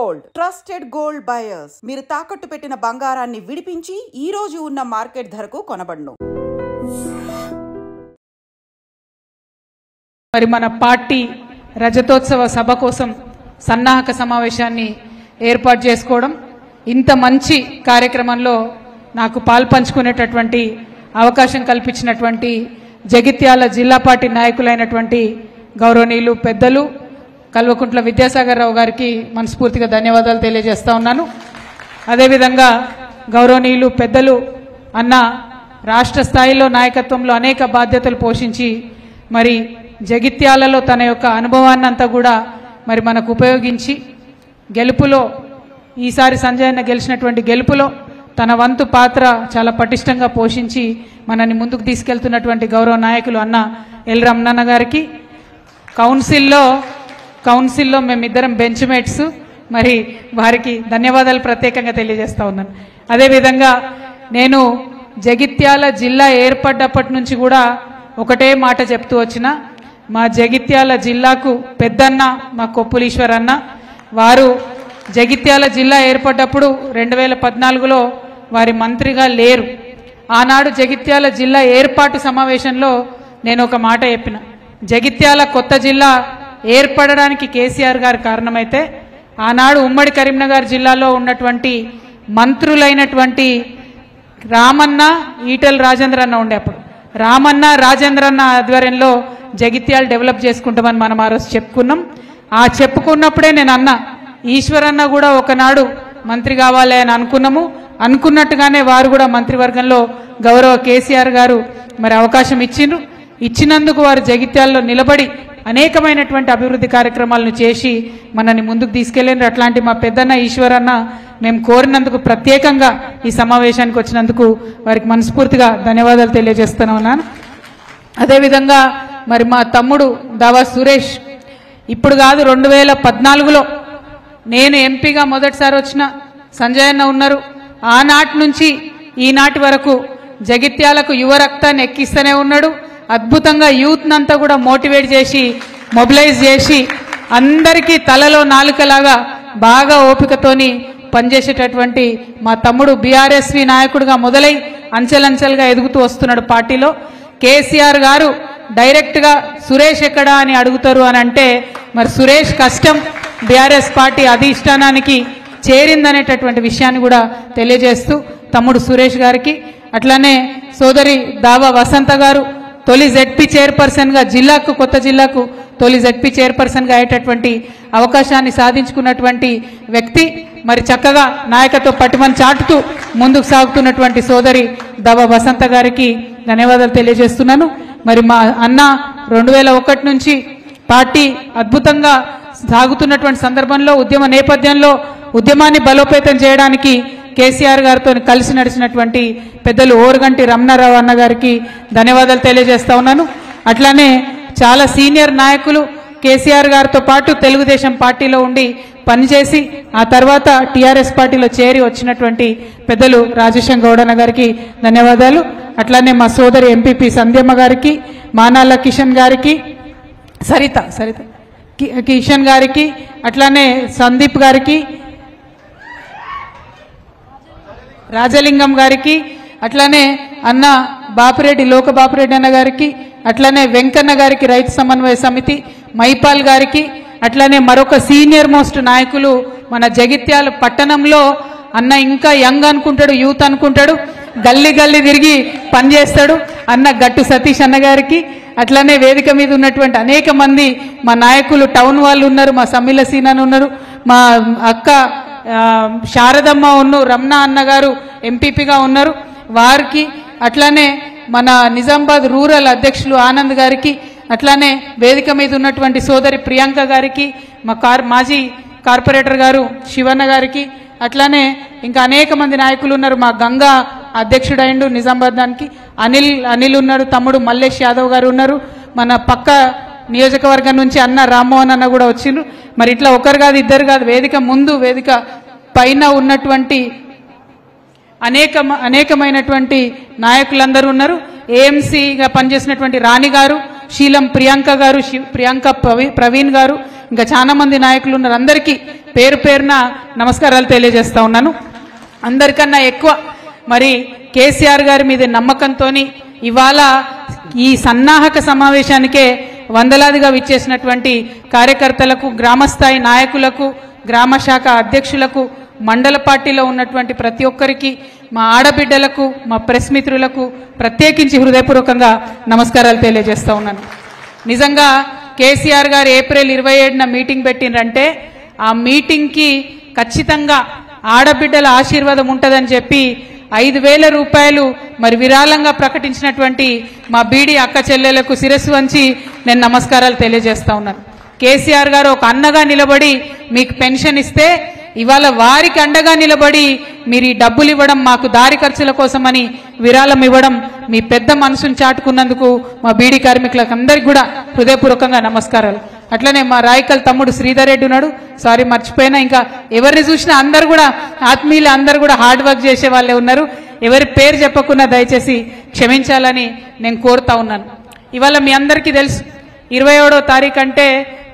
Gold, trusted gold buyers. మీరు తాకట్టు పెట్టిన బంగారాన్ని విడిపించి ఈ రోజు ఉన్న మార్కెట్ ధరకు కొనబడును. మరి మన పార్టీ రజతోత్సవ సభ కోసం సన్నాహక సమావేశాన్ని ఏర్పాటు చేసుకోవడం, ఇంత మంచి కార్యక్రమంలో నాకు పాల్పంచుకునేటటువంటి అవకాశం కల్పించినటువంటి జగిత్యాల జిల్లా పార్టీ నాయకులైనటువంటి గౌరవనీయులు పెద్దలు కల్వకుంట్ల విద్యాసాగర్ రావు గారికి మనస్ఫూర్తిగా ధన్యవాదాలు తెలియజేస్తా ఉన్నాను. అదేవిధంగా గౌరవనీయులు పెద్దలు అన్న రాష్ట్ర స్థాయిలో నాయకత్వంలో అనేక బాధ్యతలు పోషించి మరి జగిత్యాలలో తన యొక్క అనుభవాన్ని అంతా కూడా మరి మనకు ఉపయోగించి గెలుపులో ఈసారి సంజయ్ అన్న గెలిచినటువంటి గెలుపులో తన వంతు పాత్ర చాలా పటిష్టంగా పోషించి మనల్ని ముందుకు తీసుకెళ్తున్నటువంటి గౌరవ నాయకులు అన్న ఎల్ రమణన్న గారికి, కౌన్సిల్లో మేమిద్దరం బెంచ్ మేట్స్, మరి వారికి ధన్యవాదాలు ప్రత్యేకంగా తెలియజేస్తా ఉన్నాను. అదేవిధంగా నేను జగిత్యాల జిల్లా ఏర్పడ్డప్పటి నుంచి కూడా ఒకటే మాట చెప్తూ వచ్చిన, మా జగిత్యాల జిల్లాకు పెద్దన్న మా కొప్పులీశ్వర్ అన్న, వారు జగిత్యాల జిల్లా ఏర్పడ్డప్పుడు 2014లో వారి మంత్రిగా లేరు. ఆనాడు జగిత్యాల జిల్లా ఏర్పాటు సమావేశంలో నేను ఒక మాట చెప్పిన, జగిత్యాల కొత్త జిల్లా ఏర్పడడానికి కేసీఆర్ గారు కారణమైతే ఆనాడు ఉమ్మడి కరీంనగర్ జిల్లాలో ఉన్నటువంటి మంత్రులైనటువంటి రామన్న, ఈటెల రాజేంద్ర అన్న ఉండే, అప్పుడు రామన్న రాజేంద్ర అన్న ఆధ్వర్యంలో జగిత్యాల డెవలప్ చేసుకుంటామని మనం ఆ రోజు చెప్పుకున్నాం. ఆ చెప్పుకున్నప్పుడే నేను అన్నా, ఈశ్వరన్న కూడా ఒకనాడు మంత్రి కావాలి అని అనుకున్నట్టుగానే వారు కూడా మంత్రివర్గంలో గౌరవ కేసీఆర్ గారు మరి అవకాశం ఇచ్చినందుకు వారు జగిత్యాలలో నిలబడి అనేకమైనటువంటి అభివృద్ధి కార్యక్రమాలను చేసి మనల్ని ముందుకు తీసుకెళ్లారు. అట్లాంటి మా పెద్దన్న ఈశ్వరన్న మేము కోరినందుకు ప్రత్యేకంగా ఈ సమావేశానికి వచ్చినందుకు వారికి మనస్ఫూర్తిగా ధన్యవాదాలు తెలియజేస్తూనే ఉన్నాను. అదేవిధంగా మరి మా తమ్ముడు దావా సురేష్, ఇప్పుడు కాదు 2014లో నేను ఎంపీగా మొదటిసారి వచ్చిన, సంజయ్ అన్న ఉన్నారు, ఆనాటి నుంచి ఈనాటి వరకు జగిత్యాలకు యువ రక్తాన్ని ఎక్కిస్తూనే ఉన్నాడు. అద్భుతంగా యూత్నంతా కూడా మోటివేట్ చేసి మొబిలైజ్ చేసి అందరికీ తలలో నాలుకలాగా బాగా ఓపికతోని పనిచేసేటటువంటి మా తమ్ముడు బీఆర్ఎస్వి నాయకుడిగా మొదలై అంచెలంచెలుగా ఎదుగుతూ వస్తున్నాడు పార్టీలో. కేసీఆర్ గారు డైరెక్ట్గా సురేష్ ఎక్కడా అని అడుగుతారు అని అంటే మరి సురేష్ కష్టం బీఆర్ఎస్ పార్టీ అధిష్టానానికి చేరిందనేటటువంటి విషయాన్ని కూడా తెలియజేస్తూ తమ్ముడు సురేష్ గారికి, అట్లానే సోదరి దావా వసంత గారు తొలి జెడ్పీ చైర్పర్సన్గా కొత్త జిల్లాకు తొలి జెడ్పీ చైర్పర్సన్గా అయ్యేటటువంటి అవకాశాన్ని సాధించుకున్నటువంటి వ్యక్తి, మరి చక్కగా నాయకత్వ పట్టుమని చాటుతూ ముందుకు సాగుతున్నటువంటి సోదరి దావా వసంత గారికి ధన్యవాదాలు తెలియజేస్తున్నాను. మరి మా అన్న 2001 నుంచి పార్టీ అద్భుతంగా సాగుతున్నటువంటి సందర్భంలో ఉద్యమ నేపథ్యంలో ఉద్యమాన్ని బలోపేతం చేయడానికి కేసీఆర్ గారితో కలిసి నడిచినటువంటి పెద్దలు ఓరుగంటి రమణారావు అన్న గారికి ధన్యవాదాలు తెలియజేస్తా ఉన్నాను. అట్లానే చాలా సీనియర్ నాయకులు కేసీఆర్ గారితో పాటు తెలుగుదేశం పార్టీలో ఉండి పనిచేసి ఆ తర్వాత టీఆర్ఎస్ పార్టీలో చేరి వచ్చినటువంటి పెద్దలు రాజేశం గౌడన్న గారికి ధన్యవాదాలు. అట్లానే మా సోదరి ఎంపీపీ సంధ్యమ్మ గారికి, మానాల కిషన్ గారికి, సరిత కిషన్ గారికి, అట్లానే సందీప్ గారికి, రాజలింగం గారికి, అట్లానే అన్న బాపిరెడ్డి లోక బాపిరెడ్డి అన్న గారికి, అట్లానే వెంకన్న గారికి రైతు సమన్వయ సమితి, మైపాల్ గారికి, అట్లానే మరొక సీనియర్ మోస్ట్ నాయకులు మన జగిత్యాల పట్టణంలో అన్న ఇంకా యంగ్ అనుకుంటాడు, యూత్ అనుకుంటాడు, గల్లీ తిరిగి పనిచేస్తాడు అన్న గట్టు సతీష్ అన్న గారికి, అట్లానే వేదిక మీద ఉన్నటువంటి అనేక మంది మా నాయకులు టౌన్ వాళ్ళు ఉన్నారు, మా సమ్మిల సీనన్ ఉన్నారు, మా అక్క శారదమ్మ రమణ అన్న గారు ఎంపీపీగా ఉన్నారు వారికి, అట్లానే మన నిజామాబాద్ రూరల్ అధ్యక్షులు ఆనంద్ గారికి, అట్లానే వేదిక మీద ఉన్నటువంటి సోదరి ప్రియాంక గారికి, మా మాజీ కార్పొరేటర్ గారు శివన్న గారికి, అట్లానే ఇంకా అనేక మంది నాయకులు ఉన్నారు. మా గంగా అధ్యక్షుడైండు నిజామాబాద్ దానికి, అనిల్ ఉన్నారు, తమ్ముడు మల్లేష్ యాదవ్ గారు ఉన్నారు, మన పక్క నియోజకవర్గం నుంచి అన్న రామ్మోహన్ అన్న కూడా వచ్చిండ్రు. మరి ఇట్లా ఒకరు కాదు ఇద్దరు కాదు, వేదిక ముందు వేదిక పైన ఉన్నటువంటి అనేకమైనటువంటి నాయకులందరూ ఉన్నారు. ఏఎంసీగా పనిచేసినటువంటి రాణి గారు, శీలం ప్రియాంక గారు, ప్రియాంక ప్రవీణ్ గారు, ఇంకా చాలా మంది నాయకులు ఉన్నారు. అందరికీ పేరు పేరున నమస్కారాలు తెలియజేస్తా ఉన్నాను. అందరికన్నా ఎక్కువ మరి కేసీఆర్ గారి మీద నమ్మకంతో ఇవాళ ఈ సన్నాహక సమావేశానికే వందలాదిగా విచ్చేసినటువంటి కార్యకర్తలకు, గ్రామస్థాయి నాయకులకు, గ్రామ శాఖ అధ్యక్షులకు, మండల పార్టీలో ఉన్నటువంటి ప్రతి ఒక్కరికి, మా ఆడబిడ్డలకు, మా ప్రెస్ మిత్రులకు ప్రత్యేకించి హృదయపూర్వకంగా నమస్కారాలు తెలియజేస్తా ఉన్నాను. నిజంగా కేసీఆర్ గారు ఏప్రిల్ 27న మీటింగ్ పెట్టిండ్రంటే ఆ మీటింగ్కి ఖచ్చితంగా ఆడబిడ్డల ఆశీర్వాదం ఉంటుందని చెప్పి 5,000 రూపాయలు మరి విరాళంగా ప్రకటించినటువంటి మా బీడీ అక్క చెల్లెలకు శిరస్సు వంచి నేను నమస్కారాలు తెలియజేస్తా ఉన్నాను. కేసీఆర్ గారు ఒక అన్నగా నిలబడి మీకు పెన్షన్ ఇస్తే ఇవాళ వారికి అండగా నిలబడి మీరు ఈ డబ్బులు ఇవ్వడం, మాకు దారి ఖర్చుల కోసమని విరాళం ఇవ్వడం, మీ పెద్ద మనసును చాటుకున్నందుకు మా బీడీ కార్మికులకు అందరికీ కూడా హృదయపూర్వకంగా నమస్కారాలు. అట్లనే మా రాయకల్ తమ్ముడు శ్రీధర్ రెడ్డి ఉన్నాడు, సారీ మర్చిపోయినా, ఇంకా ఎవరిని చూసినా అందరు కూడా ఆత్మీయులు, అందరు కూడా హార్డ్ వర్క్ చేసే వాళ్ళే ఉన్నారు. ఎవరి పేరు చెప్పకుండా దయచేసి క్షమించాలని నేను కోరుతా ఉన్నాను. ఇవాళ మీ అందరికీ తెలుసు 27వ తారీఖు అంటే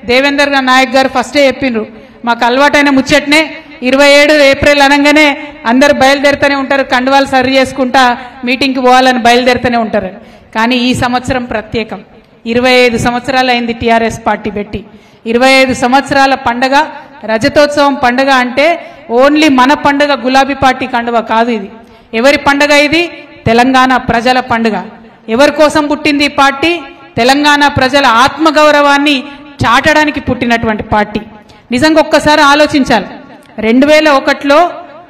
దేవేందర్ నాయక్ గారు ఫస్టే చెప్పిండ్రు, మాకు అలవాటైన ముచ్చట్నే 27 ఏప్రిల్ అనగానే అందరు బయలుదేరుతూనే ఉంటారు, కండువాలు సరి చేసుకుంటా మీటింగ్కి పోవాలని బయలుదేరుతూనే ఉంటారు. కానీ ఈ సంవత్సరం ప్రత్యేకం. 25 సంవత్సరాలు అయింది టీఆర్ఎస్ పార్టీ పెట్టి. 25 సంవత్సరాల పండగ, రజతోత్సవం పండగ అంటే ఓన్లీ మన పండగ, గులాబీ పార్టీ కండువ కాదు. ఇది ఎవరి పండగ? ఇది తెలంగాణ ప్రజల పండుగ. ఎవరి కోసం పుట్టింది ఈ పార్టీ? తెలంగాణ ప్రజల ఆత్మగౌరవాన్ని చాటడానికి పుట్టినటువంటి పార్టీ. నిజంగా ఒక్కసారి ఆలోచించాలి. 2001లో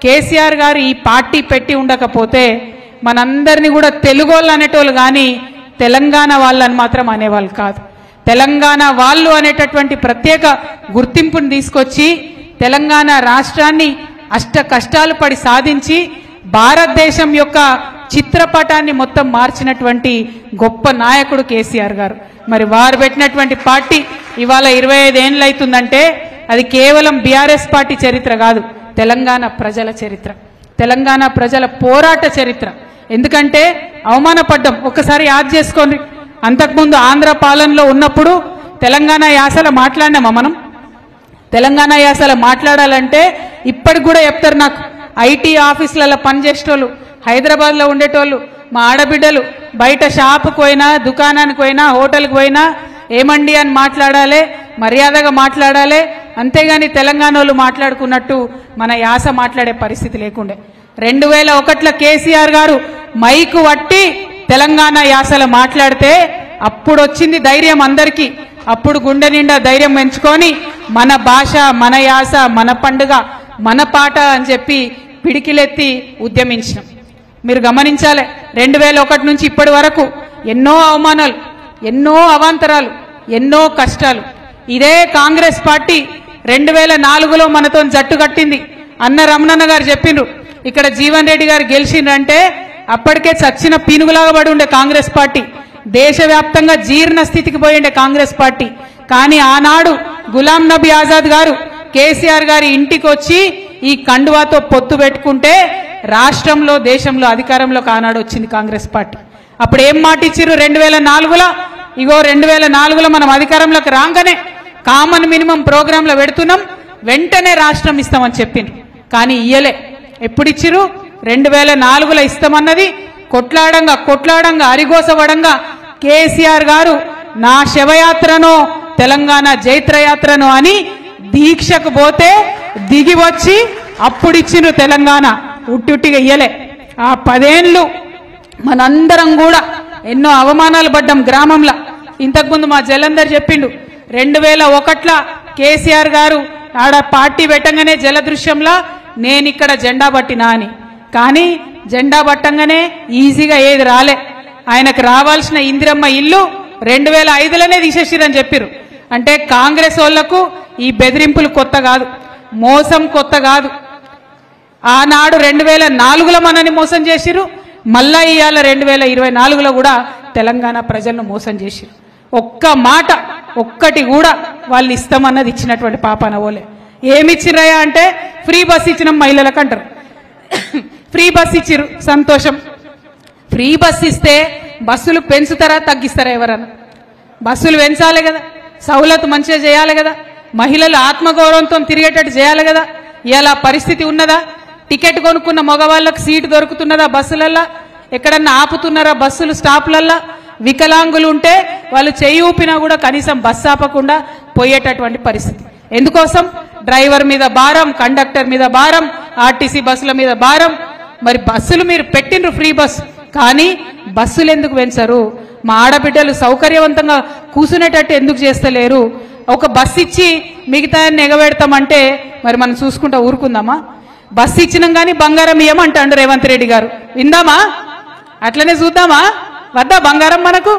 కేసీఆర్ గారు ఈ పార్టీ పెట్టి ఉండకపోతే మనందరినీ కూడా తెలుగోళ్ళు అనేటోళ్ళు కానీ తెలంగాణ వాళ్ళని మాత్రం అనేవాళ్ళు కాదు. తెలంగాణ వాళ్ళు అనేటటువంటి ప్రత్యేక గుర్తింపుని తీసుకొచ్చి తెలంగాణ రాష్ట్రాన్ని అష్ట కష్టాలు పడి సాధించి భారతదేశం యొక్క చిత్రపటాన్ని మొత్తం మార్చినటువంటి గొప్ప నాయకుడు కేసీఆర్ గారు. మరి వారు పెట్టినటువంటి పార్టీ ఇవాళ 25 ఏళ్ళు అవుతుందంటే అది కేవలం బీఆర్ఎస్ పార్టీ చరిత్ర కాదు, తెలంగాణ ప్రజల చరిత్ర, తెలంగాణ ప్రజల పోరాట చరిత్ర. ఎందుకంటే అవమానపడ్డం. ఒక్కసారి యాద్ చేసుకోండి, అంతకుముందు ఆంధ్ర పాలనలో ఉన్నప్పుడు తెలంగాణ యాసలో మాట్లాడినామా మనం? తెలంగాణ యాసలో మాట్లాడాలంటే ఇప్పటికి కూడా చెప్తారు నాకు, ఐటీ ఆఫీసులలో పనిచేసేటోళ్ళు, హైదరాబాద్లో ఉండేటోళ్ళు, మా ఆడబిడ్డలు బయట షాపుకు పోయినా, దుకాణానికి పోయినా, హోటల్కి పోయినా ఏమండి అని మాట్లాడాలి, మర్యాదగా మాట్లాడాలి. అంతేగాని తెలంగాణ వాళ్ళు మాట్లాడుకున్నట్టు మన యాస మాట్లాడే పరిస్థితి లేకుండే. 2001లో కేసీఆర్ గారు మైకు వట్టి తెలంగాణ యాసలో మాట్లాడితే అప్పుడు వచ్చింది ధైర్యం అందరికీ. అప్పుడు గుండె నిండా ధైర్యం పెంచుకొని మన భాష, మన యాస, మన పండుగ, మన పాట అని చెప్పి పిడికిలెత్తి ఉద్యమించినాం. మీరు గమనించాలి, 2001 నుంచి ఇప్పటి వరకు ఎన్నో అవమానాలు, ఎన్నో అవాంతరాలు, ఎన్నో కష్టాలు. ఇదే కాంగ్రెస్ పార్టీ 2004లో మనతో జట్టు కట్టింది. అన్న రమణన్న గారు చెప్పిండ్రు, ఇక్కడ జీవన్ రెడ్డి గారు గెలిచిండ్రంటే అప్పటికే చచ్చిన పీనుగులాగా పడి ఉండే కాంగ్రెస్ పార్టీ, దేశవ్యాప్తంగా జీర్ణ స్థితికి పోయిండే కాంగ్రెస్ పార్టీ. కానీ ఆనాడు గులాం నబీ ఆజాద్ గారు కేసీఆర్ గారి ఇంటికి వచ్చి ఈ కండువాతో పొత్తు పెట్టుకుంటే రాష్ట్రంలో, దేశంలో అధికారంలోకి ఆనాడు వచ్చింది కాంగ్రెస్ పార్టీ. అప్పుడు ఏం మాట ఇచ్చిర్రు 2004లో? ఇగో 2004లో మనం అధికారంలోకి రాగానే కామన్ మినిమం ప్రోగ్రాంలో పెడుతున్నాం, వెంటనే రాష్ట్రం ఇస్తామని చెప్పిండ్రు. కానీ ఇయ్యలే. ఎప్పుడు ఇచ్చిర్రు? 2004లో ఇస్తామన్నది కొట్లాడంగా అరిగోసవడంగా కేసీఆర్ గారు నా శవయాత్రనో తెలంగాణ జైత్రయాత్రనో అని దీక్షకు పోతే దిగి వచ్చి అప్పుడు ఇచ్చిండ్రు తెలంగాణ. ఉట్టిగా ఇయ్యలే. ఆ 10 ఏళ్ళు మనందరం కూడా ఎన్నో అవమానాలు పడ్డాం గ్రామంలో. ఇంతకుముందు మా జలంధర్ చెప్పిండు, 2001లో కేసీఆర్ గారు ఆడ పార్టీ పెట్టంగానే జలదృశ్యంలో నేను ఇక్కడ జెండా పట్టినా అని. కానీ జెండా పట్టంగానే ఈజీగా ఏది రాలే. ఆయనకు రావాల్సిన ఇందిరమ్మ ఇల్లు 2005లోనే తీసేసిరని చెప్పిరు. అంటే కాంగ్రెస్ వాళ్లకు ఈ బెదిరింపులు కొత్త కాదు, మోసం కొత్త కాదు. ఆనాడు 2004లో మనని మోసం చేసిరు, మళ్ళా ఇవాళ 2024లో కూడా తెలంగాణ ప్రజలను మోసం చేసిరు. ఒక్క మాట ఒక్కటి కూడా వాళ్ళు ఇస్తామన్నది ఇచ్చినటువంటి పాపాన ఓలే. ఏమిచ్చిరయా అంటే ఫ్రీ బస్ ఇచ్చిన మహిళలకు అంటారు. ఫ్రీ బస్ ఇచ్చిరు, సంతోషం. ఫ్రీ బస్ ఇస్తే బస్సులు పెంచుతారా తగ్గిస్తారా? ఎవరన్నా బస్సులు పెంచాలి కదా, సౌలత్ మంచిగా చేయాలి కదా. మహిళలు ఆత్మగౌరవంతో తిరిగేటట్టు చేయాలి కదా. ఇలా పరిస్థితి ఉన్నదా? టికెట్ కొనుక్కున్న మగవాళ్ళకు సీటు దొరుకుతున్నదా? బస్సులల్లా ఎక్కడన్నా ఆపుతున్నారా? బస్సులు స్టాప్లల్లా వికలాంగులు ఉంటే వాళ్ళు చెయ్యి ఊపినా కూడా కనీసం బస్సు ఆపకుండా పోయేటటువంటి పరిస్థితి. ఎందుకోసం? డ్రైవర్ మీద భారం, కండక్టర్ మీద భారం, ఆర్టీసీ బస్సుల మీద భారం. మరి బస్సులు మీరు పెట్టినరు ఫ్రీ బస్సు, కానీ బస్సులు ఎందుకు పెంచరు? మా ఆడబిడ్డలు సౌకర్యవంతంగా కూర్చునేటట్టు ఎందుకు చేస్తలేరు? ఒక బస్సు ఇచ్చి మిగతా ఎగబెడతామంటే మరి మనం చూసుకుంటా ఊరుకుందామా? బస్సు ఇచ్చినాం కానీ బంగారం ఇయ్యమంటాడు రేవంత్ రెడ్డి గారు. విందామా? అట్లనే చూద్దామా? వద్దా బంగారం మనకు?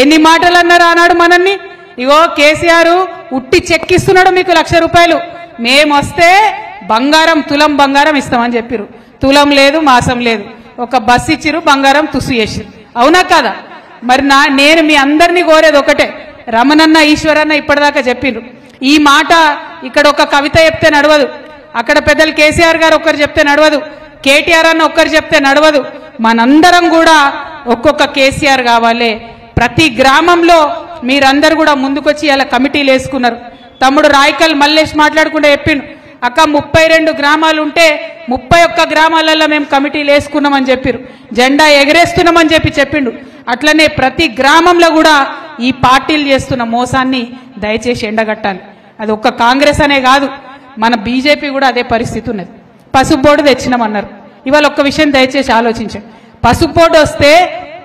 ఎన్ని మాటలు అన్నారు ఆనాడు మనల్ని. ఇగో కేసీఆర్ ఉట్టి చెక్కిస్తున్నాడు మీకు 1,00,000 రూపాయలు, మేము వస్తే బంగారం తులం బంగారం ఇస్తామని చెప్పిరు. తులం లేదు, మాసం లేదు, ఒక బస్సు ఇచ్చిరు, బంగారం తుస్సు చేసిరు. అవునా కాదా? మరి నేను మీ అందరినీ కోరేది ఒకటే, రమణన్న ఈశ్వరన్న ఇప్పటిదాకా చెప్పిండ్రు ఈ మాట. ఇక్కడ ఒక కవిత చెప్తే నడవదు, అక్కడ పెద్దలు కేసీఆర్ గారు ఒక్కరు చెప్తే నడవదు, కేటీఆర్ అన్న ఒక్కరు చెప్తే నడవదు. మనందరం కూడా ఒక్కొక్క కేసీఆర్ కావాలి. ప్రతి గ్రామంలో మీరందరూ కూడా ముందుకొచ్చి ఇలా కమిటీలు వేసుకున్నారు. తమ్ముడు రాయకల్ మల్లేష్ మాట్లాడుకుంటే చెప్పిండు, అక్క 32 గ్రామాలు ఉంటే 31 గ్రామాలలో మేము కమిటీలు వేసుకున్నామని చెప్పిరు, జెండా ఎగరేస్తున్నామని చెప్పిండు. అట్లనే ప్రతి గ్రామంలో కూడా ఈ పార్టీలు చేస్తున్న మోసాన్ని దయచేసి ఎండగట్టాలి. అది ఒక్క కాంగ్రెస్ అనే కాదు, మన బీజేపీ కూడా అదే పరిస్థితి ఉన్నది. పసుపు బోర్డు తెచ్చినామన్నారు. ఇవాళ ఒక్క విషయం దయచేసి ఆలోచించండి. పసుపు బోర్డు వస్తే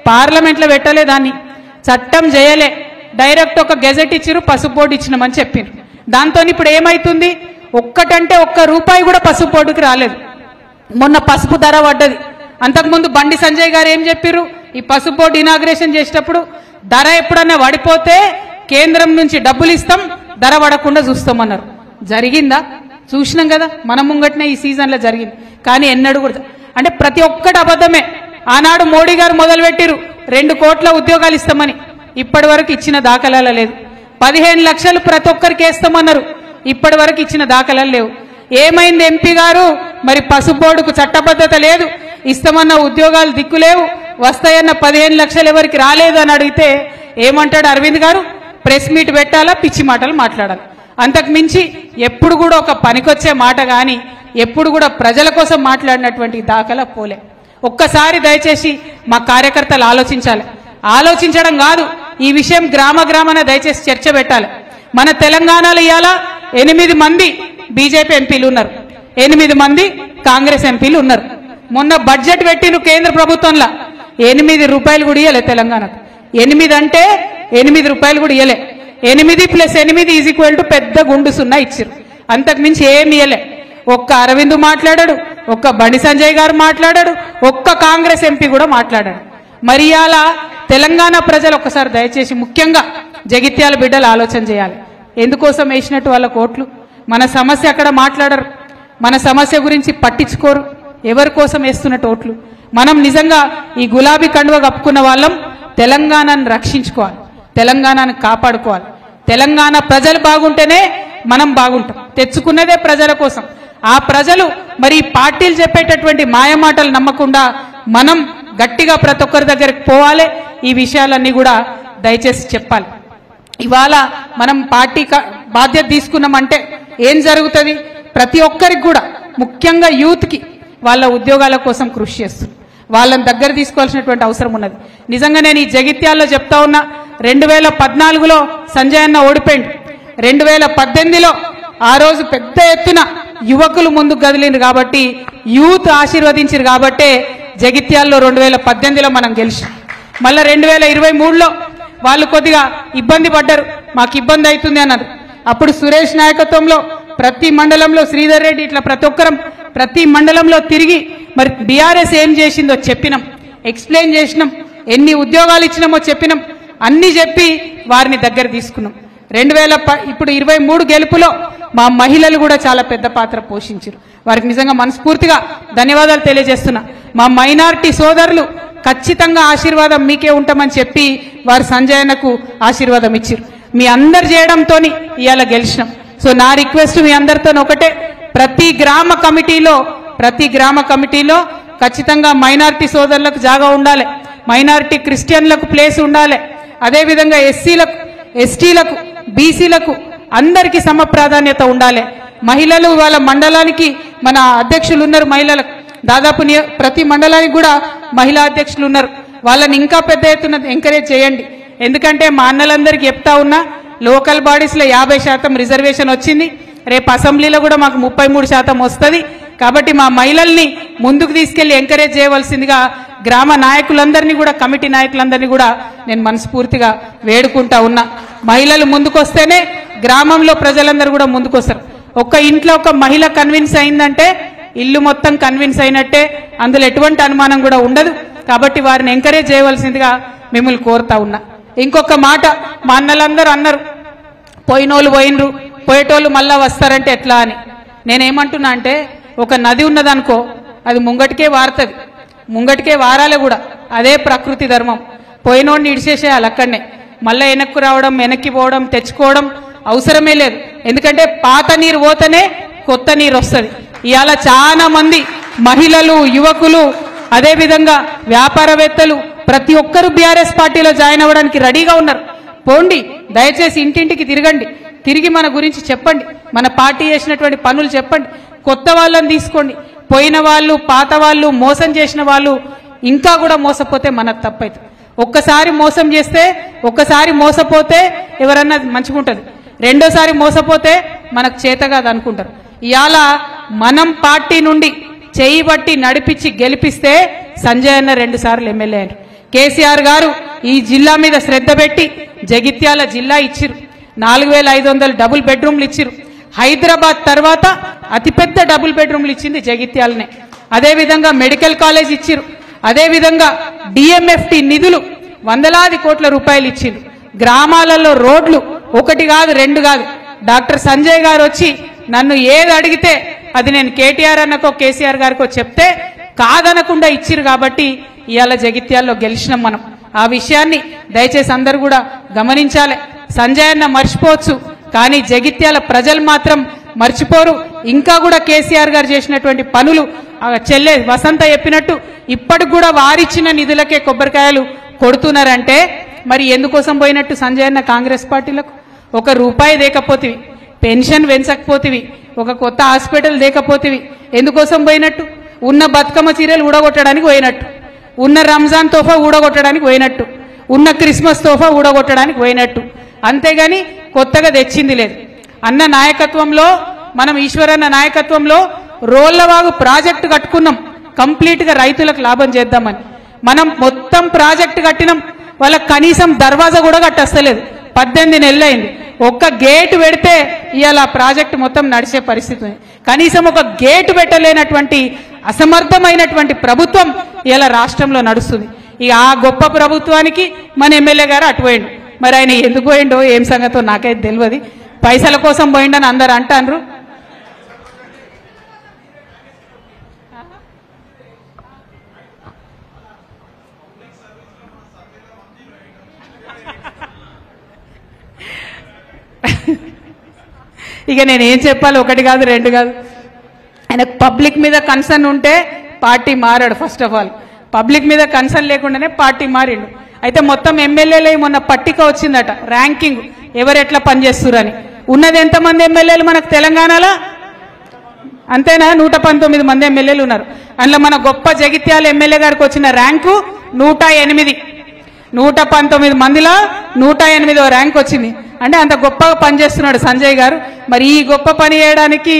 పార్లమెంట్లో పెట్టలే, దాన్ని చట్టం చేయలే, డైరెక్ట్ ఒక గెజెట్ ఇచ్చిరు, పసుపు బోర్డు ఇచ్చినామని చెప్పిండ్రు. దాంతో ఇప్పుడు ఏమైతుంది? ఒక్కటంటే ₹1 కూడా పసుపు బోర్డుకి రాలేదు. మొన్న పసుపు ధర పడ్డది. అంతకుముందు బండి సంజయ్ గారు ఏం చెప్పిర్రు? ఈ పసుపు బోర్డు ఇనాగ్రేషన్ చేసేటప్పుడు ధర ఎప్పుడన్నా పడిపోతే కేంద్రం నుంచి డబ్బులు ఇస్తాం, ధర పడకుండా చూస్తామన్నారు. జరిగిందా? చూసినాం కదా, మన ముంగట్నే ఈ సీజన్లో జరిగింది. కానీ ఎన్నడూ కూడా అంటే ప్రతి ఒక్కటి అబద్ధమే. ఆనాడు మోడీ గారు మొదలుపెట్టిరు 2 కోట్ల ఉద్యోగాలు ఇస్తామని, ఇప్పటి వరకు ఇచ్చిన దాఖలాలు లేదు. 15 లక్షలు ప్రతి ఒక్కరికి వేస్తామన్నారు, ఇప్పటి వరకు ఇచ్చిన దాఖలాలు లేవు. ఏమైంది ఎంపీ గారు? మరి పసుపు బోర్డుకు చట్టబద్ధత లేదు, ఇస్తామన్న ఉద్యోగాలు దిక్కులేవు, వస్తాయన్న 15 లక్షలు ఎవరికి రాలేదు అని అడిగితే ఏమంటాడు అరవింద్ గారు? ప్రెస్ మీట్ పెట్టాలా, పిచ్చి మాటలు మాట్లాడాలి. అంతకు మించి ఎప్పుడు కూడా ఒక పనికొచ్చే మాట కానీ ఎప్పుడు కూడా ప్రజల కోసం మాట్లాడినటువంటి దాఖలా పోలే. ఒక్కసారి దయచేసి మా కార్యకర్తలు ఆలోచించాలి. ఆలోచించడం కాదు, ఈ విషయం గ్రామాన దయచేసి చర్చ పెట్టాలి. మన తెలంగాణలో ఇవాళ 8 మంది బీజేపీ ఎంపీలు ఉన్నారు, 8 మంది కాంగ్రెస్ ఎంపీలు ఉన్నారు. మొన్న బడ్జెట్ పెట్టిన కేంద్ర ప్రభుత్వంలో ₹8 కూడా ఇయ్యలే తెలంగాణకు. 8 అంటే ₹8 కూడా ఇయ్యలే. 8 + 8 పెద్ద గుండు సున్నా ఇచ్చారు, అంతకు మించి ఏమి ఇయ్యలే. ఒక్క అరవింద్ మాట్లాడాడు, ఒక్క బండి సంజయ్ గారు మాట్లాడాడు, ఒక్క కాంగ్రెస్ ఎంపీ కూడా మాట్లాడాడు. మరి అలా తెలంగాణ ప్రజలు ఒక్కసారి దయచేసి ముఖ్యంగా జగిత్యాల బిడ్డలు ఆలోచన చేయాలి. ఎందుకోసం వేసినట్టు వాళ్ళ ఓట్లు? మన సమస్య అక్కడ మాట్లాడరు, మన సమస్య గురించి పట్టించుకోరు. ఎవరి కోసం వేస్తున్నట్టు ఓట్లు? మనం నిజంగా ఈ గులాబీ కండువ కప్పుకున్న వాళ్ళం తెలంగాణను రక్షించుకోవాలి, తెలంగాణను కాపాడుకోవాలి. తెలంగాణ ప్రజలు బాగుంటేనే మనం బాగుంటాం. తెచ్చుకున్నదే ప్రజల కోసం. ఆ ప్రజలు మరి పార్టీలు చెప్పేటటువంటి మాయమాటలు నమ్మకుండా మనం గట్టిగా ప్రతి ఒక్కరి దగ్గరికి పోవాలి. ఈ విషయాలన్నీ కూడా దయచేసి చెప్పాలి. ఇవాళ మనం పార్టీ బాధ్యత తీసుకున్నామంటే ఏం జరుగుతుంది? ప్రతి ఒక్కరికి కూడా ముఖ్యంగా యూత్కి వాళ్ళ ఉద్యోగాల కోసం కృషి చేస్తుంది, వాళ్ళని దగ్గర తీసుకోవాల్సినటువంటి అవసరం ఉన్నది. నిజంగా నేను ఈ జగిత్యాల్లో చెప్తా ఉన్నా, 2014లో సంజయ్ అన్న ఓడిపోయింది, 2018లో ఆ రోజు పెద్ద ఎత్తున యువకులు ముందుకు కదిలిండ్రు కాబట్టి, యూత్ ఆశీర్వదించారు కాబట్టే జగిత్యాల్లో 2018లో మనం గెలిచాం. మళ్ళీ 2023లో వాళ్ళు కొద్దిగా ఇబ్బంది పడ్డారు, మాకు ఇబ్బంది అవుతుంది అన్నారు. అప్పుడు సురేష్ నాయకత్వంలో ప్రతి మండలంలో శ్రీధర్ రెడ్డి ఇట్లా ప్రతి ఒక్కరం ప్రతి మండలంలో తిరిగి మరి బీఆర్ఎస్ ఏం చేసిందో చెప్పినాం, ఎక్స్ప్లెయిన్ చేసినాం, ఎన్ని ఉద్యోగాలు ఇచ్చినామో చెప్పినాం, అన్ని చెప్పి వారిని దగ్గర తీసుకున్నాం. 2023 గెలుపులో మా మహిళలు కూడా చాలా పెద్ద పాత్ర పోషించారు. వారికి నిజంగా మనస్ఫూర్తిగా ధన్యవాదాలు తెలియజేస్తున్నా. మా మైనారిటీ సోదరులు ఖచ్చితంగా ఆశీర్వాదం మీకే ఉంటామని చెప్పి వారు సంజయ్ అన్నకు ఆశీర్వాదం ఇచ్చారు. మీ అందరు చేయడంతో ఇవాళ గెలిచినాం. సో నా రిక్వెస్ట్ మీ అందరితో ఒకటే, ప్రతి గ్రామ కమిటీలో ఖచ్చితంగా మైనారిటీ సోదరులకు జాగా ఉండాలి, మైనారిటీ క్రిస్టియన్లకు ప్లేస్ ఉండాలి, అదేవిధంగా ఎస్సీలకు, ఎస్టీలకు, బీసీలకు అందరికీ సమ ప్రాధాన్యత ఉండాలి. మహిళలు వాళ్ళ మండలానికి మన అధ్యక్షులు ఉన్నారు, మహిళలకు దాదాపు ప్రతి మండలానికి కూడా మహిళా అధ్యక్షులు ఉన్నారు. వాళ్ళని ఇంకా పెద్ద ఎత్తున ఎంకరేజ్ చేయండి. ఎందుకంటే మా అన్నలందరికీ చెప్తా ఉన్నా, లోకల్ బాడీస్లో 50% రిజర్వేషన్ వచ్చింది. రేపు అసెంబ్లీలో కూడా మాకు 33% వస్తుంది. కాబట్టి మా మహిళల్ని ముందుకు తీసుకెళ్లి ఎంకరేజ్ చేయవలసిందిగా గ్రామ నాయకులందరినీ కూడా, కమిటీ నాయకులందరినీ కూడా నేను మనస్ఫూర్తిగా వేడుకుంటా ఉన్నా. మహిళలు ముందుకొస్తేనే గ్రామంలో ప్రజలందరూ కూడా ముందుకొస్తారు. ఒక్క ఇంట్లో ఒక మహిళ కన్విన్స్ అయిందంటే ఇల్లు మొత్తం కన్విన్స్ అయినట్టే, అందులో ఎటువంటి అనుమానం కూడా ఉండదు. కాబట్టి వారిని ఎంకరేజ్ చేయవలసిందిగా మిమ్మల్ని కోరుతా ఉన్నా. ఇంకొక మాట, మా అన్నలందరూ అన్నారు పోయినోళ్ళు పోయినరు, పోయేటోళ్ళు మళ్ళా వస్తారంటే ఎట్లా అని. నేనేమంటున్నా అంటే, ఒక నది ఉన్నదనుకో, అది ముంగటికే వారుతుంది, ముంగటికే వారాలే కూడా. అదే ప్రకృతి ధర్మం. పోయినోడిని ఇడిచేసేయాలి అక్కడనే. మళ్ళీ వెనక్కి రావడం, వెనక్కి పోవడం, తెచ్చుకోవడం అవసరమే లేదు. ఎందుకంటే పాత నీరు పోతేనే కొత్త నీరు వస్తుంది. ఇవాళ చాలా మంది మహిళలు, యువకులు, అదేవిధంగా వ్యాపారవేత్తలు ప్రతి ఒక్కరూ బీఆర్ఎస్ పార్టీలో జాయిన్ అవ్వడానికి రెడీగా ఉన్నారు. పోండి, దయచేసి ఇంటింటికి తిరగండి, తిరిగి మన గురించి చెప్పండి, మన పార్టీ చేసినటువంటి పనులు చెప్పండి. కొత్త వాళ్ళని తీసుకోండి. పోయిన వాళ్ళు, పాత వాళ్ళు, మోసం చేసిన వాళ్ళు ఇంకా కూడా మోసపోతే మనకు తప్పైతుంది. ఒక్కసారి మోసం చేస్తే, ఒక్కసారి మోసపోతే ఎవరన్నా మంచిగుంటుంది, రెండోసారి మోసపోతే మనకు చేతగాదు అనుకుంటారు. ఇవాళ మనం పార్టీ నుండి చేయి బట్టి నడిపించి గెలిపిస్తే సంజయ్ అన్న 2 సార్లు ఎమ్మెల్యే అయ్యారు. కేసీఆర్ గారు ఈ జిల్లా మీద శ్రద్ధ పెట్టి జగిత్యాల జిల్లా ఇచ్చిరు, 4500 డబుల్ బెడ్రూమ్లు ఇచ్చిరు. హైదరాబాద్ తర్వాత అతిపెద్ద డబుల్ బెడ్రూమ్లు ఇచ్చింది జగిత్యాలనే. అదేవిధంగా మెడికల్ కాలేజ్ ఇచ్చిరు. అదేవిధంగా డిఎంఎఫ్టి నిధులు వందలాది కోట్ల రూపాయలు ఇచ్చిండ్రు. గ్రామాలలో రోడ్లు 1 కాదు 2 కాదు. డాక్టర్ సంజయ్ గారు వచ్చి నన్ను ఏది అడిగితే అది నేను కేటీఆర్ అన్నకో కేసీఆర్ గారికో చెప్తే కాదనకుండా ఇచ్చిరు. కాబట్టి ఇవాళ జగిత్యాల్లో గెలిచినాం మనం. ఆ విషయాన్ని దయచేసి అందరూ కూడా గమనించాలి. సంజయ్ అన్న మర్చిపోవచ్చు, కానీ జగిత్యాల ప్రజలు మాత్రం మర్చిపోరు. ఇంకా కూడా కేసీఆర్ గారు చేసినటువంటి పనులు చెల్లె వసంత చెప్పినట్టు ఇప్పటికి కూడా వారిచ్చిన నిధులకే కొబ్బరికాయలు కొడుతున్నారంటే మరి ఎందుకోసం పోయినట్టు సంజయ్ అన్న కాంగ్రెస్ పార్టీలకు? 1 రూపాయి దేకపోతివి, పెన్షన్ పెంచకపోతివి, ఒక కొత్త హాస్పిటల్ దేకపోతివి, ఎందుకోసం పోయినట్టు? ఉన్న బతుకమ్మ చీరలు ఊడగొట్టడానికి పోయినట్టు, ఉన్న రంజాన్ తోఫా ఊడగొట్టడానికి పోయినట్టు, ఉన్న క్రిస్మస్ తోఫా ఊడగొట్టడానికి పోయినట్టు. అంతేగాని కొత్తగా తెచ్చింది లేదు. అన్న నాయకత్వంలో, మనం ఈశ్వరన్న నాయకత్వంలో రోళ్లవాగు ప్రాజెక్టు కట్టుకున్నాం, కంప్లీట్ గా రైతులకు లాభం చేద్దామని. మనం మొత్తం ప్రాజెక్టు కట్టినాం, వాళ్ళకి కనీసం దర్వాజా కూడా కట్టస్తలేదు. 18 నెలలు అయింది. ఒక్క గేటు పెడితే ఇవాళ ప్రాజెక్టు మొత్తం నడిచే పరిస్థితి ఉంది. కనీసం ఒక గేటు పెట్టలేనటువంటి అసమర్థమైనటువంటి ప్రభుత్వం ఇవాళ రాష్ట్రంలో నడుస్తుంది. ఇక ఆ గొప్ప ప్రభుత్వానికి మన ఎమ్మెల్యే గారు అటు పోయిండు. మరి ఆయన ఎందుకు పోయిండో ఏం సంగతో నాకైతే తెలియదు. పైసల కోసం పోయిండని అందరు అంటారు. ఇక నేనేం చెప్పాలి, 1 కాదు 2 కాదు. ఆయనకు పబ్లిక్ మీద కన్సర్న్ ఉంటే పార్టీ మారాడు. ఫస్ట్ ఆఫ్ ఆల్ పబ్లిక్ మీద కన్సర్న్ లేకుండానే పార్టీ మారిండు. అయితే మొత్తం ఎమ్మెల్యేలు మొన్న పట్టిక వచ్చిందట, ర్యాంకింగ్ ఎవరు ఎట్లా పనిచేస్తురని. ఉన్నది ఎంతమంది ఎమ్మెల్యేలు మనకు తెలంగాణలో? అంతేనా? 119 మంది ఎమ్మెల్యేలు ఉన్నారు. అందులో మన గొప్ప జగిత్యాల ఎమ్మెల్యే గారికి వచ్చిన ర్యాంకు 108. 119 మందిలో 108వ ర్యాంక్ వచ్చింది. అంటే అంత గొప్పగా పనిచేస్తున్నాడు సంజయ్ గారు. మరి ఈ గొప్ప పని చేయడానికి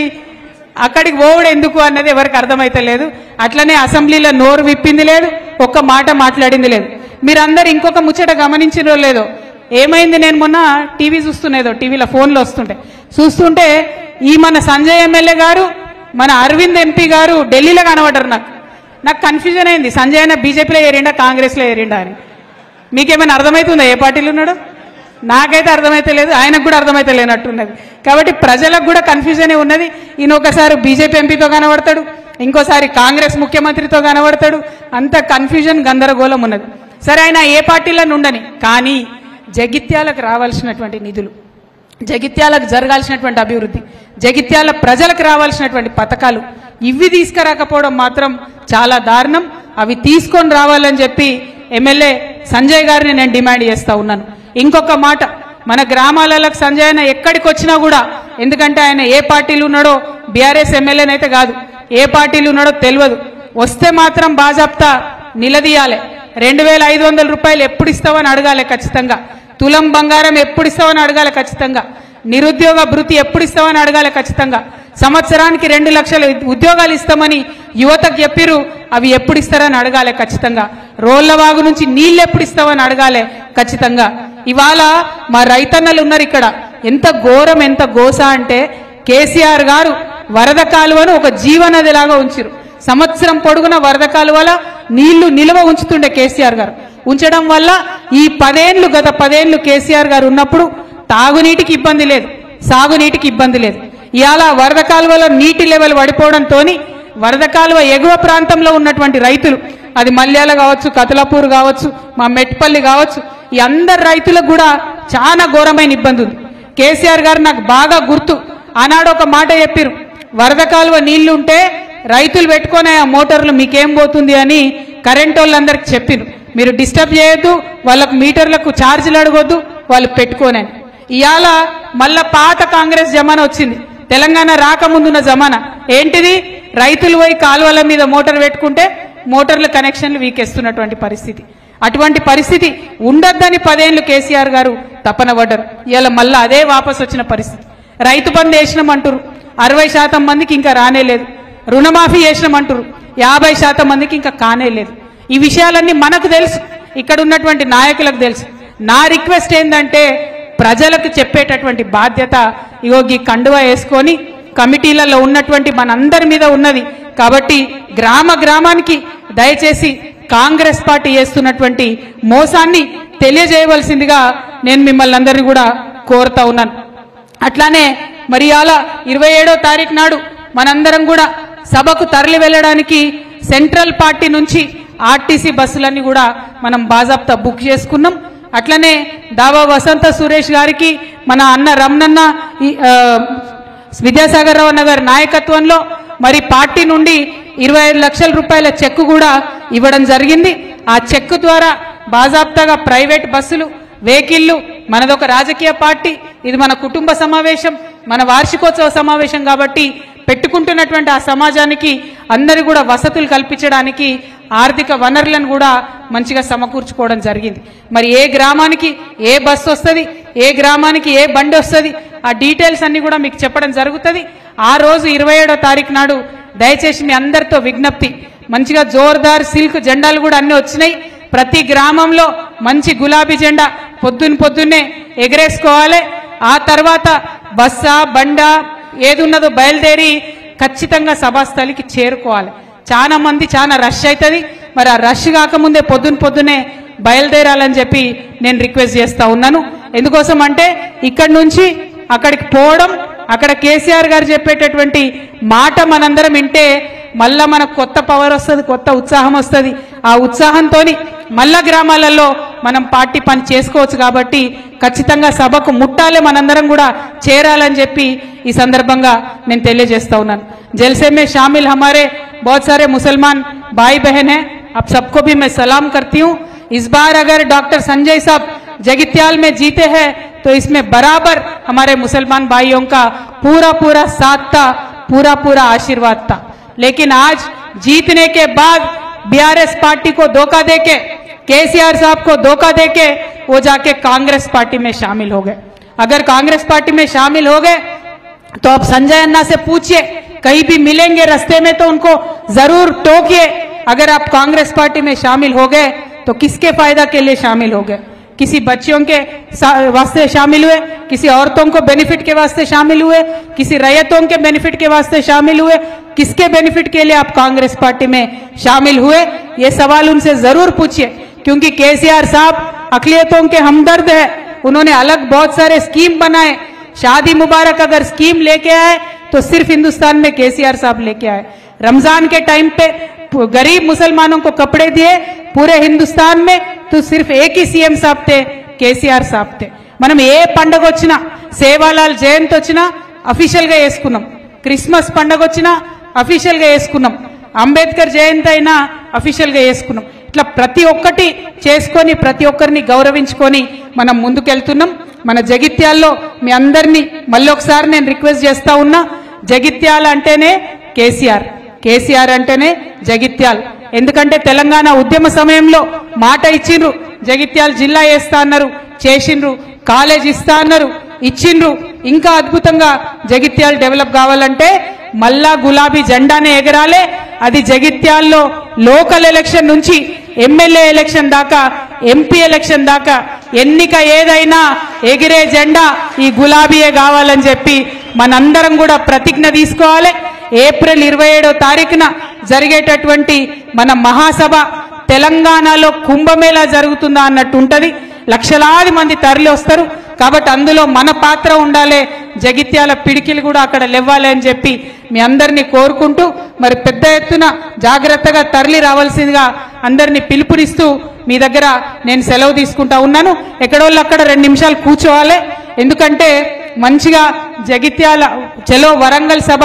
అక్కడికి పోవడం ఎందుకు అన్నది ఎవరికి అర్థమైతే లేదు. అట్లనే అసెంబ్లీలో నోరు విప్పింది లేదు, ఒక్క మాట మాట్లాడింది లేదు. మీరందరూ ఇంకొక ముచ్చట గమనించినో లేదో, ఏమైంది? నేను మొన్న టీవీ చూస్తున్నేదో, టీవీలో ఫోన్లో చూస్తుంటే ఈ మన సంజయ్ ఎమ్మెల్యే గారు, మన అరవింద్ ఎంపీ గారు ఢిల్లీలో కనబడ్డారు. నాకు కన్ఫ్యూజన్ అయింది, సంజయ్ అన్న బీజేపీలో ఏరిండా కాంగ్రెస్లో ఏరిండా అని. మీకేమైనా అర్థమవుతుందా ఏ పార్టీలో ఉన్నాడో? నాకైతే అర్థమైతే లేదు, ఆయనకు కూడా అర్థమైతే లేనట్టున్నది. కాబట్టి ప్రజలకు కూడా కన్ఫ్యూజనే ఉన్నది. ఈయన ఒకసారి బీజేపీ ఎంపీతో కనబడతాడు, ఇంకోసారి కాంగ్రెస్ ముఖ్యమంత్రితో కనబడతాడు. అంత కన్ఫ్యూజన్ గందరగోళం ఉన్నది. సరే, ఆయన ఏ పార్టీలో ఉండని, కానీ జగిత్యాలకు రావాల్సినటువంటి నిధులు, జగిత్యాలకు జరగాల్సినటువంటి అభివృద్ధి, జగిత్యాల ప్రజలకు రావాల్సినటువంటి పథకాలు ఇవి తీసుకురాకపోవడం మాత్రం చాలా దారుణం. అవి తీసుకొని రావాలని చెప్పి ఎమ్మెల్యే సంజయ్ గారిని నేను డిమాండ్ చేస్తా ఉన్నాను. ఇంకొక మాట, మన గ్రామాలకు సంజయ్ అన్న ఎక్కడికి వచ్చినా కూడా, ఎందుకంటే ఆయన ఏ పార్టీలు ఉన్నాడో బీఆర్ఎస్ ఎమ్మెల్యేనైతే కాదు, ఏ పార్టీలు ఉన్నాడో తెలియదు, వస్తే మాత్రం బాజాప్తా నిలదీయాలి. 2500 రూపాయలు ఎప్పుడు ఇస్తావని అడగాలి ఖచ్చితంగా, తులం బంగారం ఎప్పుడు ఇస్తావని అడగాలి ఖచ్చితంగా, నిరుద్యోగ భృతి ఎప్పుడు ఇస్తావని అడగాలి ఖచ్చితంగా, సంవత్సరానికి 2 లక్షల ఉద్యోగాలు ఇస్తామని యువతకు చెప్పిరు, అవి ఎప్పుడు ఇస్తారని అడగాలి ఖచ్చితంగా, రోళ్లవాగు నుంచి నీళ్ళు ఎప్పుడు ఇస్తావని అడగాలి ఖచ్చితంగా. ఇవాళ మా రైతన్నలు ఉన్నారు ఇక్కడ, ఎంత ఘోరం ఎంత గోస అంటే కేసీఆర్ గారు వరద కాలువను ఒక జీవనదిలాగా ఉంచారు. సంవత్సరం పొడుగున వరద కాలువల నీళ్లు నిల్వ ఉంచుతుండే కేసీఆర్ గారు. ఉంచడం వల్ల ఈ గత 10 ఏళ్లు కేసీఆర్ గారు ఉన్నప్పుడు తాగునీటికి ఇబ్బంది లేదు, సాగునీటికి ఇబ్బంది లేదు. ఇవాళ వరద కాలువలో నీటి లెవెల్ పడిపోవడంతో వరద కాలువ ఎగువ ప్రాంతంలో ఉన్నటువంటి రైతులు, అది మల్యాల కావచ్చు, కతలాపూర్ కావచ్చు, మా మెట్పల్లి కావచ్చు, ఈ అందరు రైతులకు కూడా చాలా ఘోరమైన ఇబ్బంది ఉంది. కేసీఆర్ గారు నాకు బాగా గుర్తు, ఆనాడు ఒక మాట చెప్పారు, వరద కాలువ నీళ్లు ఉంటే రైతులు పెట్టుకునే ఆ మోటార్లు మీకేం పోతుంది అని కరెంట్ వాళ్ళందరికీ చెప్పిరు, మీరు డిస్టర్బ్ చేయొద్దు, వాళ్ళకు మీటర్లకు ఛార్జీలు అడగొద్దు, వాళ్ళు పెట్టుకోనని. ఇవాళ మళ్ళా పాత కాంగ్రెస్ జమానా వచ్చింది, తెలంగాణ రాకముందున్న జమానా. ఏంటిది? రైతులు పోయి కాలువల మీద మోటార్ పెట్టుకుంటే మోటార్ల కనెక్షన్లు వీకేస్తున్నటువంటి పరిస్థితి. అటువంటి పరిస్థితి ఉండొద్దని 10 ఏళ్లు కేసీఆర్ గారు తపన పడ్డారు. ఇవాళ మళ్ళీ అదే వాపసు వచ్చిన పరిస్థితి. రైతు బంధు వేసినామంటారు, 60% మందికి ఇంకా రానేలేదు. రుణమాఫీ చేసినామంటారు, 50% మందికి ఇంకా కానేలేదు. ఈ విషయాలన్నీ మనకు తెలుసు, ఇక్కడ ఉన్నటువంటి నాయకులకు తెలుసు. నా రిక్వెస్ట్ ఏంటంటే ప్రజలకు చెప్పేటటువంటి బాధ్యత ఇగో ఈ కండువా వేసుకొని కమిటీలలో ఉన్నటువంటి మనందరి మీద ఉన్నది. కాబట్టి గ్రామానికి దయచేసి కాంగ్రెస్ పార్టీ చేస్తున్నటువంటి మోసాన్ని తెలియజేయవలసిందిగా నేను మిమ్మల్ని అందరినీ కూడా కోరుతా ఉన్నాను. అట్లానే మరి అలా 27వ తారీఖు నాడు మనందరం కూడా సభకు తరలి వెళ్ళడానికి సెంట్రల్ పార్టీ నుంచి ఆర్టీసీ బస్సులన్నీ కూడా మనం బాజాప్తా బుక్ చేసుకున్నాం. అట్లనే దావా వసంత సురేష్ గారికి మన అన్న రమణన్న విద్యాసాగర్ రావు అన్న గారి నాయకత్వంలో మరి పార్టీ నుండి 25 లక్షల రూపాయల చెక్కు కూడా ఇవ్వడం జరిగింది. ఆ చెక్కు ద్వారా బాజాప్తాగా ప్రైవేట్ బస్సులు, వెహికల్లు, మనదొక రాజకీయ పార్టీ, ఇది మన కుటుంబ సమావేశం, మన వార్షికోత్సవ సమావేశం కాబట్టి పెట్టుకుంటున్నటువంటి ఆ సమాజానికి అందరూ కూడా వసతులు కల్పించడానికి ఆర్థిక వనరులను కూడా మంచిగా సమకూర్చుకోవడం జరిగింది. మరి ఏ గ్రామానికి ఏ బస్సు వస్తుంది, ఏ గ్రామానికి ఏ బండి వస్తుంది, ఆ డీటెయిల్స్ అన్ని కూడా మీకు చెప్పడం జరుగుతుంది. ఆ రోజు 27వ తారీఖు నాడు దయచేసి మీ అందరితో విజ్ఞప్తి, మంచిగా జోర్దార్ సిల్క్ జెండాలు కూడా అన్ని వచ్చినాయి. ప్రతి గ్రామంలో మంచి గులాబీ జెండా పొద్దున్నే ఎగరేసుకోవాలి. ఆ తర్వాత బస్సా బండా ఏది ఉన్నదో బయలుదేరి ఖచ్చితంగా సభాస్థలికి చేరుకోవాలి. చాలా మంది చాలా రష్ అవుతుంది. మరి ఆ రష్ కాకముందే పొద్దున్నే బయలుదేరాలని చెప్పి నేను రిక్వెస్ట్ చేస్తా ఉన్నాను. ఎందుకోసం అంటే ఇక్కడి నుంచి అక్కడికి పోవడం, అక్కడ కేసీఆర్ గారు చెప్పేటటువంటి మాట మనందరం వింటే మళ్ళా మనకు కొత్త పవర్ వస్తుంది, కొత్త ఉత్సాహం వస్తుంది. ఆ ఉత్సాహంతో మళ్ళా గ్రామాలలో మనం పార్టీ పని చేసుకోవచ్చు. కాబట్టి ఖచ్చితంగా సభకు ముట్టాలే, మనందరం కూడా చేరాలని చెప్పి ఈ సందర్భంగా నేను తెలియజేస్తా ఉన్నాను. जलसे में शामिल हमारे बहुत सारे मुसलमान भाई बहन हैं, आप सबको भी मैं सलाम करती हूँ. इस बार अगर डॉक्टर संजय साहब जगित्याल में जीते हैं तो इसमें बराबर हमारे मुसलमान भाइयों का पूरा साथ था, पूरा आशीर्वाद था. लेकिन आज जीतने के बाद बीआरएस पार्टी को धोखा देके, केसीआर साहब को धोखा देके वो जाके कांग्रेस पार्टी में शामिल हो गए. अगर कांग्रेस पार्टी में शामिल हो गए तो अब संजय अन्ना से पूछिए, कहीं भी मिलेंगे रास्ते में तो उनको जरूर टोकिए. अगर आप कांग्रेस पार्टी में शामिल हो गए तो किसके फायदा के लिए शामिल हो गए? किसी बच्चियों के वास्ते शामिल हुए, किसी औरतों को बेनिफिट के वास्ते शामिल हुए, किसी रैयतों के बेनिफिट के वास्ते शामिल हुए? किसके बेनिफिट के लिए आप कांग्रेस पार्टी में शामिल हुए? ये सवाल उनसे जरूर पूछिए, क्योंकि केसीआर साहब अकलियतों के हमदर्द है. उन्होंने अलग बहुत सारे स्कीम बनाए. शादी मुबारक अगर स्कीम लेके आए तो सिर्फ हिंदुस्तान में केसीआर साहब लेके आए. रमजान के टाइम पे गरीब मुसलमानों को कपड़े दिए पूरे हिंदुस्तान में, तो सिर्फ एक ही सीएम साहब थे, केसीआर साहब थे. మనం ఏ పండగ వచ్చినా, సేవాలాల్ జయంతి వచ్చినా అఫీషియల్గా వేసుకున్నాం, క్రిస్మస్ పండగ వచ్చినా అఫీషియల్గా వేసుకున్నాం, అంబేద్కర్ జయంతి అయినా అఫీషియల్గా వేసుకున్నాం. ఇట్లా ప్రతి ఒక్కటి చేసుకొని ప్రతి ఒక్కరిని గౌరవించుకొని మనం ముందుకెళ్తున్నాం. మన జగిత్యాల్లో మీ అందరినీ మళ్ళీ ఒకసారి నేను రిక్వెస్ట్ చేస్తా ఉన్నా, జగిత్యాల అంటేనే కేసీఆర్, కేసీఆర్ అంటేనే జగిత్యాల్. ఎందుకంటే తెలంగాణ ఉద్యమ సమయంలో మాట ఇచ్చిండ్రు, జగిత్యాల జిల్లా వేస్తా అన్నారు, చేసిండ్రు, కాలేజ్ ఇస్తా అన్నారు, ఇచ్చిండ్రు. ఇంకా అద్భుతంగా జగిత్యాల డెవలప్ కావాలంటే మళ్ళా గులాబీ జెండానే ఎగరాలే. అది జగిత్యాల్లో లోకల్ ఎలక్షన్ నుంచి ఎమ్మెల్యే ఎలక్షన్ దాకా, ఎంపీ ఎలక్షన్ దాకా ఎన్నిక ఏదైనా ఎగిరే జెండా ఈ గులాబీయే కావాలని చెప్పి మనందరం కూడా ప్రతిజ్ఞ తీసుకోవాలి. ఏప్రిల్ 27వ తారీఖున జరిగేటటువంటి మన మహాసభ తెలంగాణలో కుంభమేళా జరుగుతుందా అన్నట్టు ఉంటది. లక్షలాది మంది తరలి వస్తారు. కాబట్టి అందులో మన పాత్ర ఉండాలి, జగిత్యాల పిడికిలు కూడా అక్కడ లేవాలి అని చెప్పి మీ అందరినీ కోరుకుంటూ, మరి పెద్ద ఎత్తున జాగ్రత్తగా తరలి రావాల్సిందిగా అందరినీ పిలుపునిస్తూ మీ దగ్గర నేను సెలవు తీసుకుంటా ఉన్నాను. ఎక్కడోళ్ళు అక్కడ 2 నిమిషాలు కూర్చోవాలి. ఎందుకంటే మంచిగా జగిత్యాల చలో వరంగల్ సభ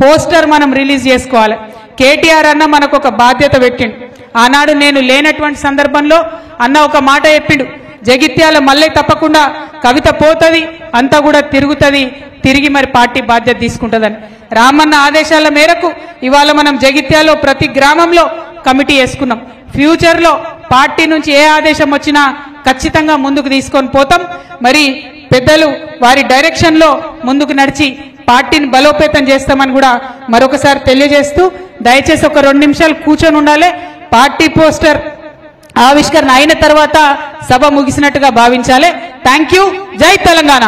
పోస్టర్ మనం రిలీజ్ చేసుకోవాలి. కేటీఆర్ అన్న మనకు ఒక బాధ్యత పెట్టిండు. ఆనాడు నేను లేనటువంటి సందర్భంలో అన్న ఒక మాట చెప్పిండు, జగిత్యాల మళ్ళీ తప్పకుండా కవిత పోతుంది, అంతా కూడా తిరుగుతుంది, తిరిగి మరి పార్టీ బాధ్యత తీసుకుంటుందని. రామన్న ఆదేశాల మేరకు ఇవాళ మనం జగిత్యాలలో ప్రతి గ్రామంలో కమిటీ వేసుకున్నాం. ఫ్యూచర్లో పార్టీ నుంచి ఏ ఆదేశం వచ్చినా ఖచ్చితంగా ముందుకు తీసుకొని పోతాం. మరి పెద్దలు వారి డైరెక్షన్లో ముందుకు నడిచి పార్టీని బలోపేతం చేస్తామని కూడా మరొకసారి తెలియజేస్తూ, దయచేసి ఒక 2 నిమిషాలు కూర్చొని ఉండాలి. పార్టీ పోస్టర్ ఆవిష్కరణ అయిన తర్వాత సభ ముగిసినట్టుగా భావించాలి. Thank you. జై తెలంగాణ.